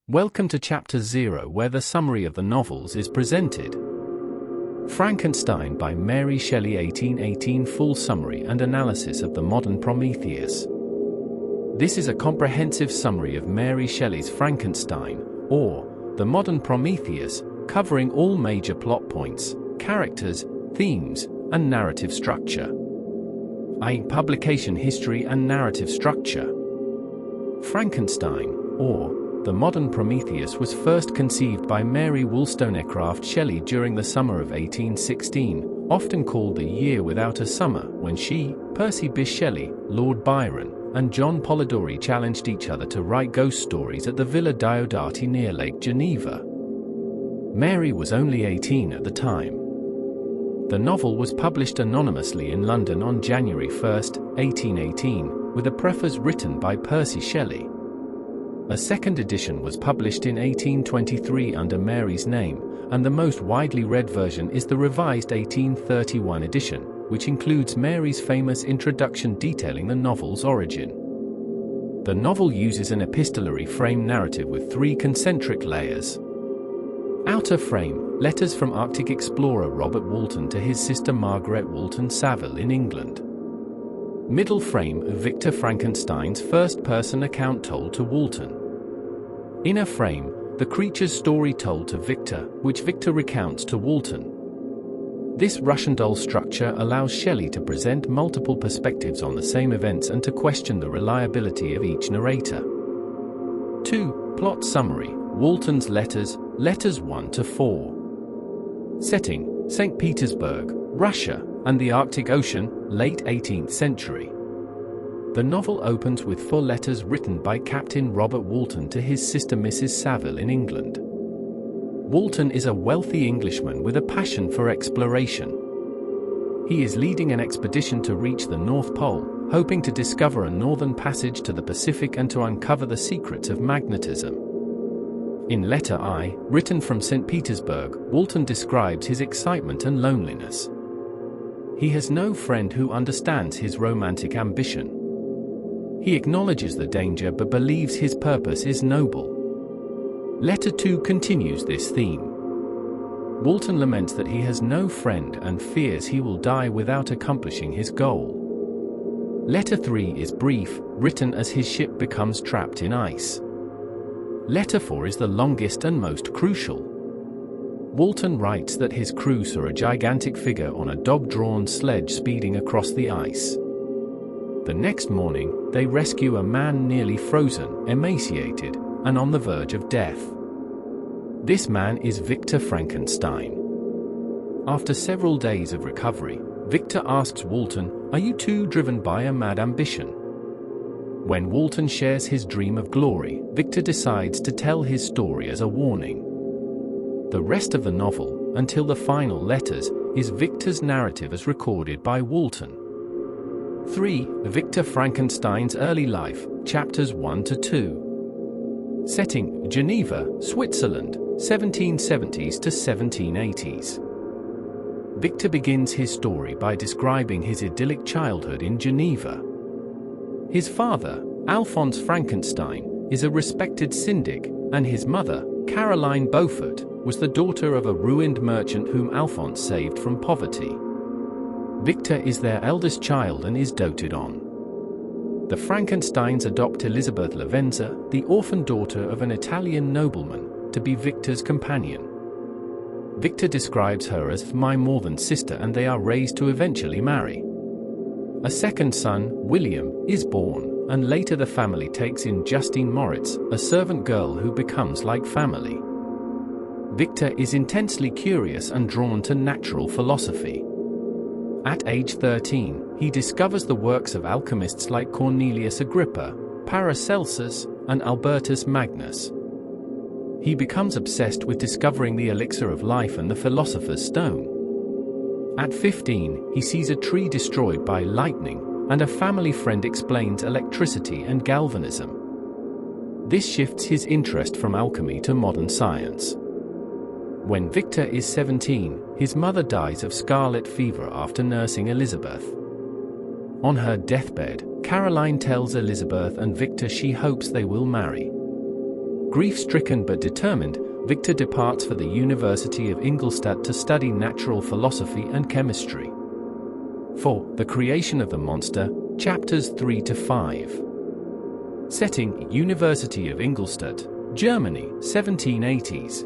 Welcome to Chapter 0, where the summary of the novels is presented. Frankenstein by Mary Shelley 1818. Full summary and analysis of the modern Prometheus. This is a comprehensive summary of Mary Shelley's Frankenstein, or the modern Prometheus, covering all major plot points, characters, themes, and narrative structure. Publication history and narrative structure. Frankenstein, or the modern Prometheus, was first conceived by Mary Wollstonecraft Shelley during the summer of 1816, often called the year without a summer, when she, Percy Bysshe Shelley, Lord Byron, and John Polidori challenged each other to write ghost stories at the Villa Diodati near Lake Geneva. Mary was only 18 at the time. The novel was published anonymously in London on January 1, 1818, with a preface written by Percy Shelley. A second edition was published in 1823 under Mary's name, and the most widely read version is the revised 1831 edition, which includes Mary's famous introduction detailing the novel's origin. The novel uses an epistolary frame narrative with three concentric layers. Outer frame, letters from Arctic explorer Robert Walton to his sister Margaret Walton Saville in England. Middle frame, Victor Frankenstein's first-person account told to Walton. Inner frame, the creature's story told to Victor, which Victor recounts to Walton. This Russian doll structure allows Shelley to present multiple perspectives on the same events and to question the reliability of each narrator. 2. Plot summary, Walton's letters, letters 1 to 4. Setting, St. Petersburg, Russia, and the Arctic Ocean, late 18th century. The novel opens with 4 letters written by Captain Robert Walton to his sister Mrs. Saville in England. Walton is a wealthy Englishman with a passion for exploration. He is leading an expedition to reach the North Pole, hoping to discover a northern passage to the Pacific and to uncover the secrets of magnetism. In letter I, written from St. Petersburg, Walton describes his excitement and loneliness. He has no friend who understands his romantic ambition. He acknowledges the danger but believes his purpose is noble. Letter 2 continues this theme. Walton laments that he has no friend and fears he will die without accomplishing his goal. Letter 3 is brief, written as his ship becomes trapped in ice. Letter 4 is the longest and most crucial. Walton writes that his crew saw a gigantic figure on a dog-drawn sledge speeding across the ice. The next morning, they rescue a man nearly frozen, emaciated, and on the verge of death. This man is Victor Frankenstein. After several days of recovery, Victor asks Walton, "Are you too driven by a mad ambition?" When Walton shares his dream of glory, Victor decides to tell his story as a warning. The rest of the novel, until the final letters, is Victor's narrative as recorded by Walton. 3. Victor Frankenstein's early life, chapters 1 to 2. Setting, Geneva, Switzerland, 1770s to 1780s. Victor begins his story by describing his idyllic childhood in Geneva. His father, Alphonse Frankenstein, is a respected syndic, and his mother, Caroline Beaufort, was the daughter of a ruined merchant whom Alphonse saved from poverty. Victor is their eldest child and is doted on. The Frankensteins adopt Elizabeth Lavenza, the orphan daughter of an Italian nobleman, to be Victor's companion. Victor describes her as my more than sister, and they are raised to eventually marry. A second son, William, is born, and later the family takes in Justine Moritz, a servant girl who becomes like family. Victor is intensely curious and drawn to natural philosophy. At age 13, he discovers the works of alchemists like Cornelius Agrippa, Paracelsus, and Albertus Magnus. He becomes obsessed with discovering the elixir of life and the philosopher's stone. At 15, he sees a tree destroyed by lightning, and a family friend explains electricity and galvanism. This shifts his interest from alchemy to modern science. When Victor is 17, his mother dies of scarlet fever after nursing Elizabeth. On her deathbed, Caroline tells Elizabeth and Victor she hopes they will marry. Grief-stricken but determined, Victor departs for the University of Ingolstadt to study natural philosophy and chemistry. 4. The creation of the monster, chapters 3 to 5. Setting: University of Ingolstadt, Germany, 1780s.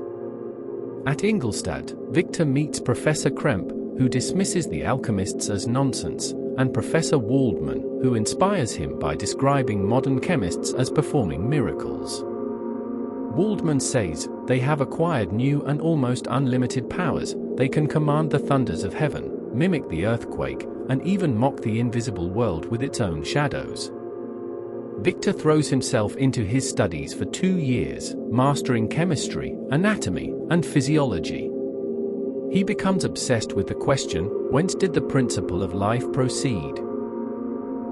At Ingolstadt, Victor meets Professor Kremp, who dismisses the alchemists as nonsense, and Professor Waldman, who inspires him by describing modern chemists as performing miracles. Waldman says they have acquired new and almost unlimited powers. They can command the thunders of heaven, mimic the earthquake, and even mock the invisible world with its own shadows. Victor throws himself into his studies for 2 years, mastering chemistry, anatomy, and physiology. He becomes obsessed with the question, whence did the principle of life proceed?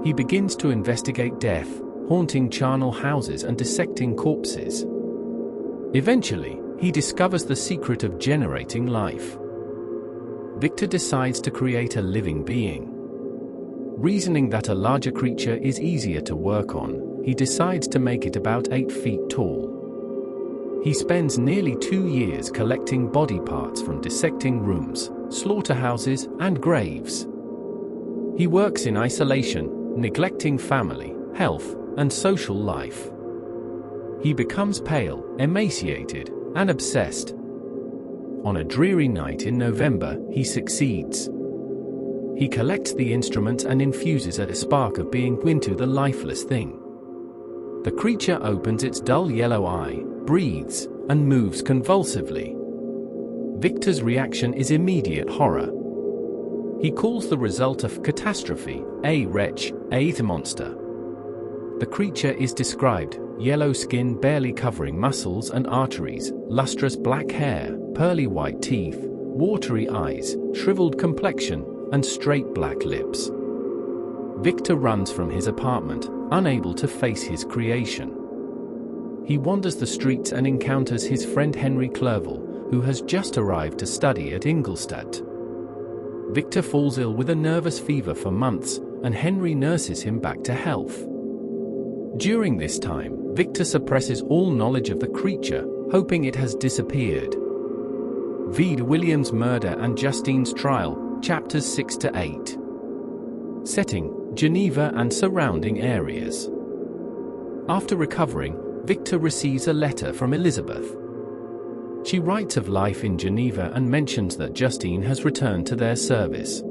He begins to investigate death, haunting charnel houses and dissecting corpses. Eventually, he discovers the secret of generating life. Victor decides to create a living being. Reasoning that a larger creature is easier to work on, he decides to make it about 8 feet tall. He spends nearly 2 years collecting body parts from dissecting rooms, slaughterhouses, and graves. He works in isolation, neglecting family, health, and social life. He becomes pale, emaciated, and obsessed. On a dreary night in November, he succeeds. He collects the instruments and infuses a spark of being into the lifeless thing. The creature opens its dull yellow eye, breathes, and moves convulsively. Victor's reaction is immediate horror. He calls the result a catastrophe, a wretch, a monster. The creature is described: yellow skin barely covering muscles and arteries, lustrous black hair, pearly white teeth, watery eyes, shriveled complexion, and straight black lips. Victor runs from his apartment, unable to face his creation. He wanders the streets and encounters his friend Henry Clerval, who has just arrived to study at Ingolstadt. Victor falls ill with a nervous fever for months, and Henry nurses him back to health. During this time, Victor suppresses all knowledge of the creature, hoping it has disappeared. V. William's murder and Justine's trial, chapters 6 to 8. Setting: Geneva and surrounding areas. After recovering, Victor receives a letter from Elizabeth. She writes of life in Geneva and mentions that Justine has returned to their service.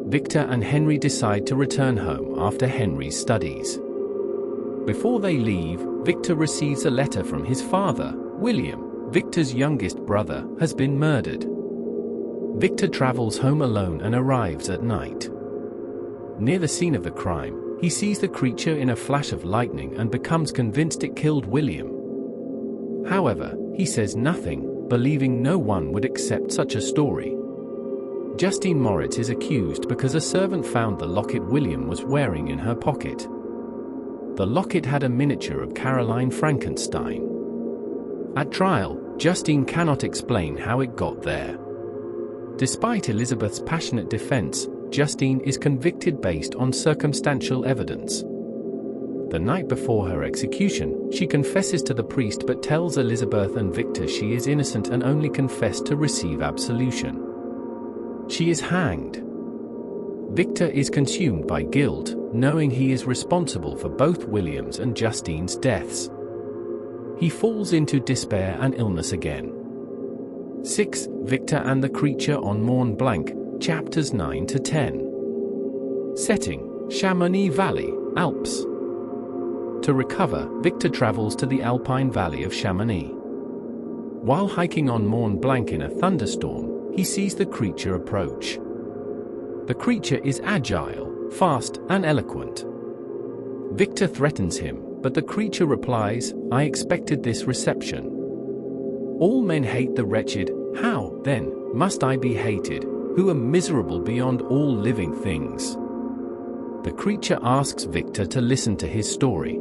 Victor and Henry decide to return home after Henry's studies. Before they leave, Victor receives a letter from his father. William, Victor's youngest brother, has been murdered. Victor travels home alone and arrives at night. Near the scene of the crime, he sees the creature in a flash of lightning and becomes convinced it killed William. However, he says nothing, believing no one would accept such a story. Justine Moritz is accused because a servant found the locket William was wearing in her pocket. The locket had a miniature of Caroline Frankenstein. At trial, Justine cannot explain how it got there. Despite Elizabeth's passionate defense, Justine is convicted based on circumstantial evidence. The night before her execution, she confesses to the priest but tells Elizabeth and Victor she is innocent and only confessed to receive absolution. She is hanged. Victor is consumed by guilt, knowing he is responsible for both William's and Justine's deaths. He falls into despair and illness again. 6. Victor and the creature on Mont Blanc, chapters 9 to 10. Setting: Chamonix Valley, Alps. To recover, Victor travels to the Alpine Valley of Chamonix. While hiking on Mont Blanc in a thunderstorm, he sees the creature approach. The creature is agile, fast, and eloquent. Victor threatens him, but the creature replies, "I expected this reception. All men hate the wretched, how, then, must I be hated, who am miserable beyond all living things?" The creature asks Victor to listen to his story.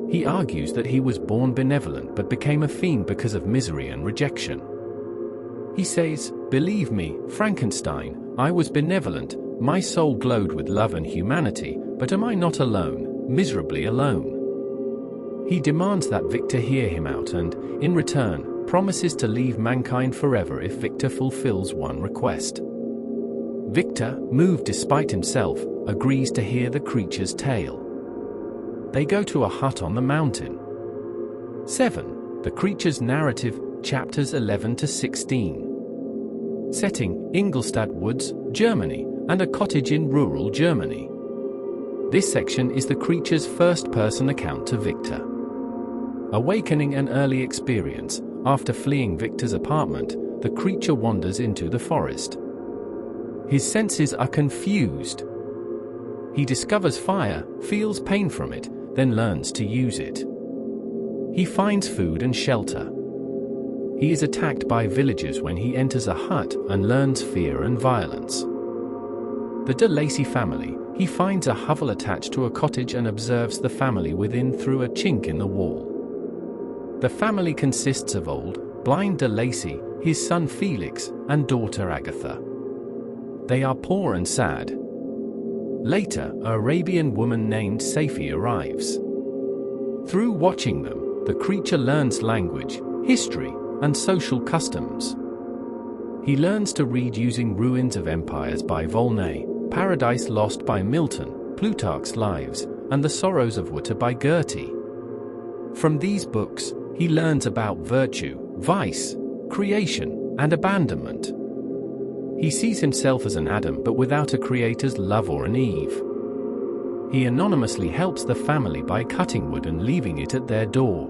He argues that he was born benevolent but became a fiend because of misery and rejection. He says, "Believe me, Frankenstein, I was benevolent, my soul glowed with love and humanity, but am I not alone, miserably alone?" He demands that Victor hear him out and, in return, promises to leave mankind forever if Victor fulfills one request. Victor, moved despite himself, agrees to hear the creature's tale. They go to a hut on the mountain. 7. The Creature's Narrative, chapters 11 to 16. Setting, Ingolstadt Woods, Germany, and a cottage in rural Germany. This section is the creature's first-person account to Victor. Awakening an early experience, after fleeing Victor's apartment, the creature wanders into the forest. His senses are confused. He discovers fire, feels pain from it, then learns to use it. He finds food and shelter. He is attacked by villagers when he enters a hut and learns fear and violence. The de Lacey family, he finds a hovel attached to a cottage and observes the family within through a chink in the wall. The family consists of old, blind de Lacey, his son Felix, and daughter Agatha. They are poor and sad. Later, an Arabian woman named Safi arrives. Through watching them, the creature learns language, history, and social customs. He learns to read using Ruins of Empires by Volney, Paradise Lost by Milton, Plutarch's Lives, and The Sorrows of Werther by Goethe. From these books, he learns about virtue, vice, creation, and abandonment. He sees himself as an Adam but without a creator's love or an Eve. He anonymously helps the family by cutting wood and leaving it at their door.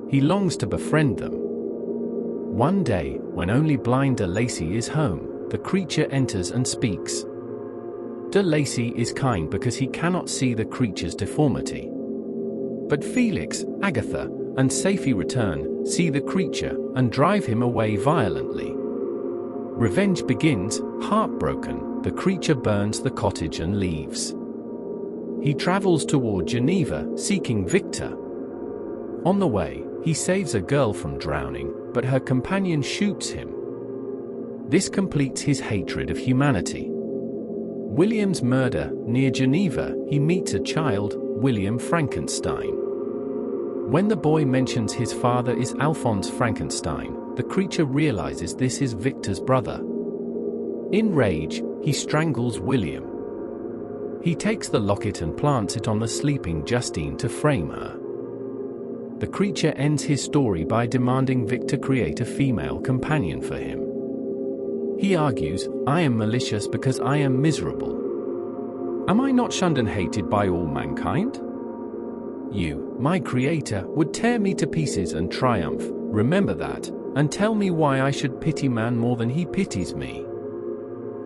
He longs to befriend them. One day, when only blind de Lacey is home, the creature enters and speaks. De Lacey is kind because he cannot see the creature's deformity. But Felix, Agatha, and Safi return, see the creature, and drive him away violently. Revenge begins. Heartbroken, the creature burns the cottage and leaves. He travels toward Geneva, seeking Victor. On the way, he saves a girl from drowning, but her companion shoots him. This completes his hatred of humanity. William's murder. Near Geneva, he meets a child, William Frankenstein. When the boy mentions his father is Alphonse Frankenstein, the creature realizes this is Victor's brother. In rage, he strangles William. He takes the locket and plants it on the sleeping Justine to frame her. The creature ends his story by demanding Victor create a female companion for him. He argues, "I am malicious because I am miserable. Am I not shunned and hated by all mankind? You, my creator, would tear me to pieces and triumph, remember that, and tell me why I should pity man more than he pities me."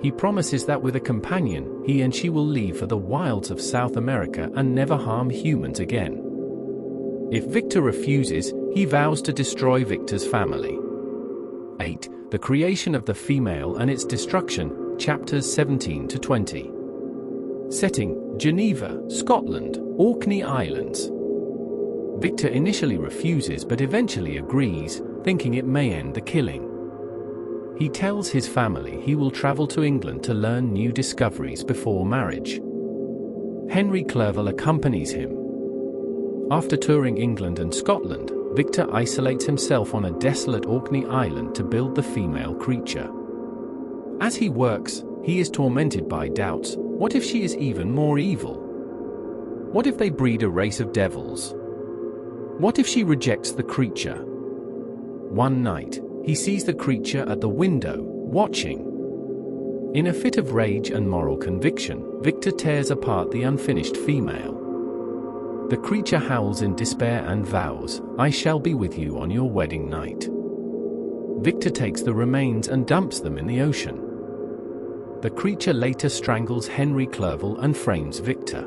He promises that with a companion, he and she will leave for the wilds of South America and never harm humans again. If Victor refuses, he vows to destroy Victor's family. 8. The Creation of the Female and Its Destruction, chapters 17 to 20. Setting, Geneva, Scotland, Orkney Islands. Victor initially refuses but eventually agrees, thinking it may end the killing. He tells his family he will travel to England to learn new discoveries before marriage. Henry Clerval accompanies him. After touring England and Scotland, Victor isolates himself on a desolate Orkney island to build the female creature. As he works, he is tormented by doubts. What if she is even more evil? What if they breed a race of devils? What if she rejects the creature? One night, he sees the creature at the window, watching. In a fit of rage and moral conviction, Victor tears apart the unfinished female. The creature howls in despair and vows, "I shall be with you on your wedding night." Victor takes the remains and dumps them in the ocean. The creature later strangles Henry Clerval and frames Victor.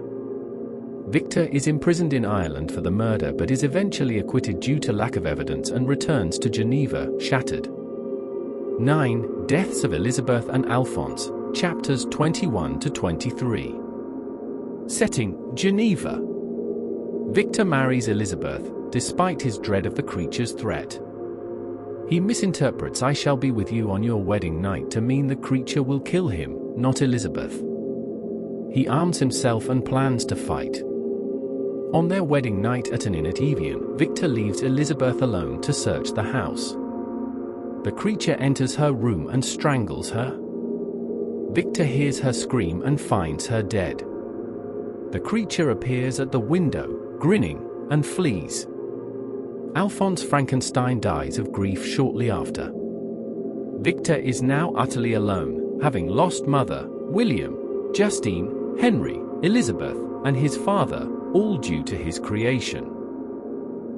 Victor is imprisoned in Ireland for the murder but is eventually acquitted due to lack of evidence and returns to Geneva, shattered. 9. Deaths of Elizabeth and Alphonse, chapters 21 to 23. Setting, Geneva. Victor marries Elizabeth, despite his dread of the creature's threat. He misinterprets "I shall be with you on your wedding night" to mean the creature will kill him, not Elizabeth. He arms himself and plans to fight. On their wedding night at an inn at Evian, Victor leaves Elizabeth alone to search the house. The creature enters her room and strangles her. Victor hears her scream and finds her dead. The creature appears at the window, grinning, and flees. Alphonse Frankenstein dies of grief shortly after. Victor is now utterly alone, having lost Mother, William, Justine, Henry, Elizabeth, and his father, all due to his creation.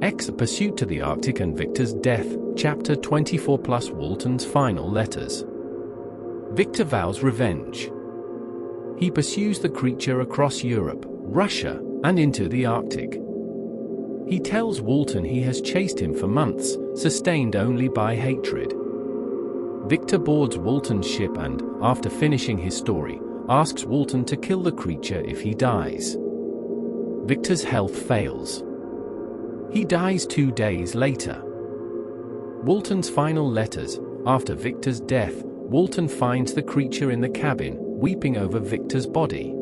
A Pursuit to the Arctic and Victor's Death, Chapter 24 plus Walton's final letters. Victor vows revenge. He pursues the creature across Europe, Russia, and into the Arctic. He tells Walton he has chased him for months, sustained only by hatred. Victor boards Walton's ship and, after finishing his story, asks Walton to kill the creature if he dies. Victor's health fails. He dies 2 days later. Walton's final letters. After Victor's death, Walton finds the creature in the cabin, weeping over Victor's body.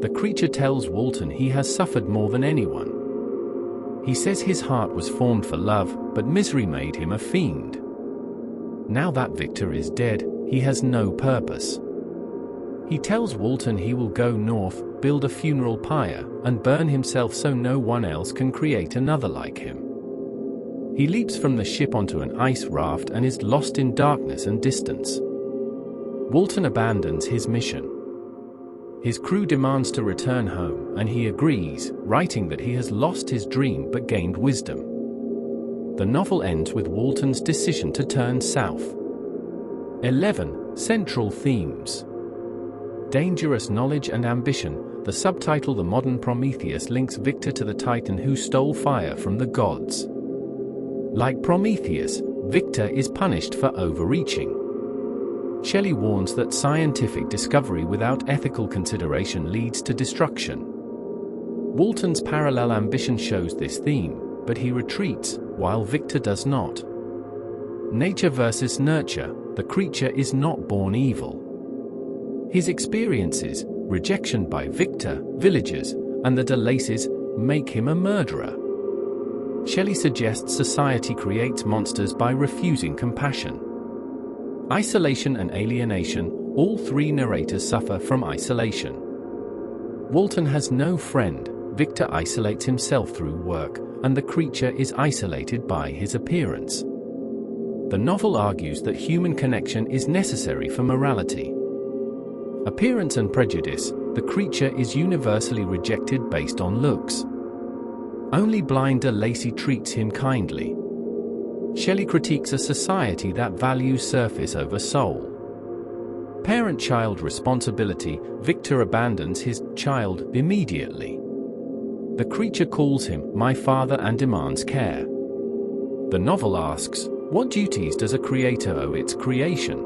The creature tells Walton he has suffered more than anyone. He says his heart was formed for love, but misery made him a fiend. Now that Victor is dead, he has no purpose. He tells Walton he will go north, build a funeral pyre, and burn himself so no one else can create another like him. He leaps from the ship onto an ice raft and is lost in darkness and distance. Walton abandons his mission. His crew demands to return home, and he agrees, writing that he has lost his dream but gained wisdom. The novel ends with Walton's decision to turn south. 11. Central themes. Dangerous knowledge and ambition. The subtitle The Modern Prometheus links Victor to the Titan who stole fire from the gods. Like Prometheus, Victor is punished for overreaching. Shelley warns that scientific discovery without ethical consideration leads to destruction. Walton's parallel ambition shows this theme, but he retreats, while Victor does not. Nature versus nurture. The creature is not born evil. His experiences, rejection by Victor, villagers, and the de Lacey's, make him a murderer. Shelley suggests society creates monsters by refusing compassion. Isolation and alienation. All three narrators suffer from isolation. Walton has no friend. Victor isolates himself through work, and the creature is isolated by his appearance. The novel argues that human connection is necessary for morality. Appearance and prejudice. The creature is universally rejected based on looks. Only blind de Lacey treats him kindly. Shelley critiques a society that values surface over soul. Parent-child responsibility. Victor abandons his child immediately. The creature calls him "my father" and demands care. The novel asks, what duties does a creator owe its creation?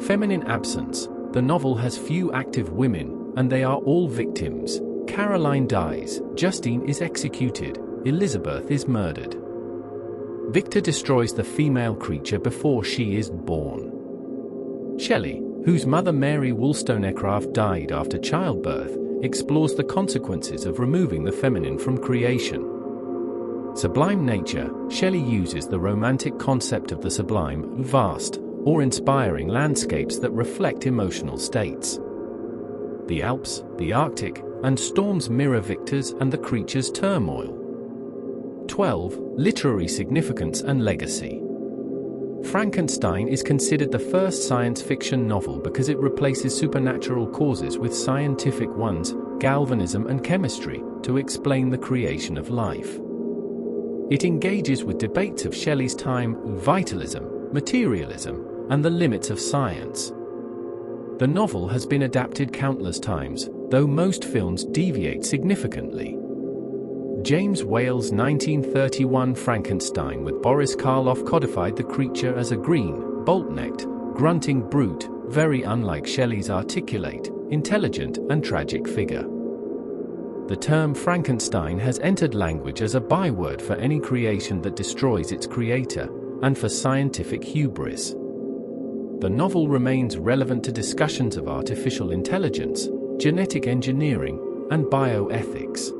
Feminine absence. The novel has few active women, and they are all victims. Caroline dies, Justine is executed, Elizabeth is murdered. Victor destroys the female creature before she is born. Shelley, whose mother Mary Wollstonecraft died after childbirth, explores the consequences of removing the feminine from creation. Sublime nature. Shelley uses the romantic concept of the sublime, vast, or inspiring landscapes that reflect emotional states. The Alps, the Arctic, and storms mirror Victor's and the creature's turmoil. 12. Literary significance and legacy. Frankenstein is considered the first science fiction novel because it replaces supernatural causes with scientific ones, galvanism and chemistry, to explain the creation of life. It engages with debates of Shelley's time, vitalism, materialism, and the limits of science. The novel has been adapted countless times, though most films deviate significantly. James Whale's 1931 Frankenstein with Boris Karloff codified the creature as a green, bolt-necked, grunting brute, very unlike Shelley's articulate, intelligent, and tragic figure. The term Frankenstein has entered language as a byword for any creation that destroys its creator, and for scientific hubris. The novel remains relevant to discussions of artificial intelligence, genetic engineering, and bioethics.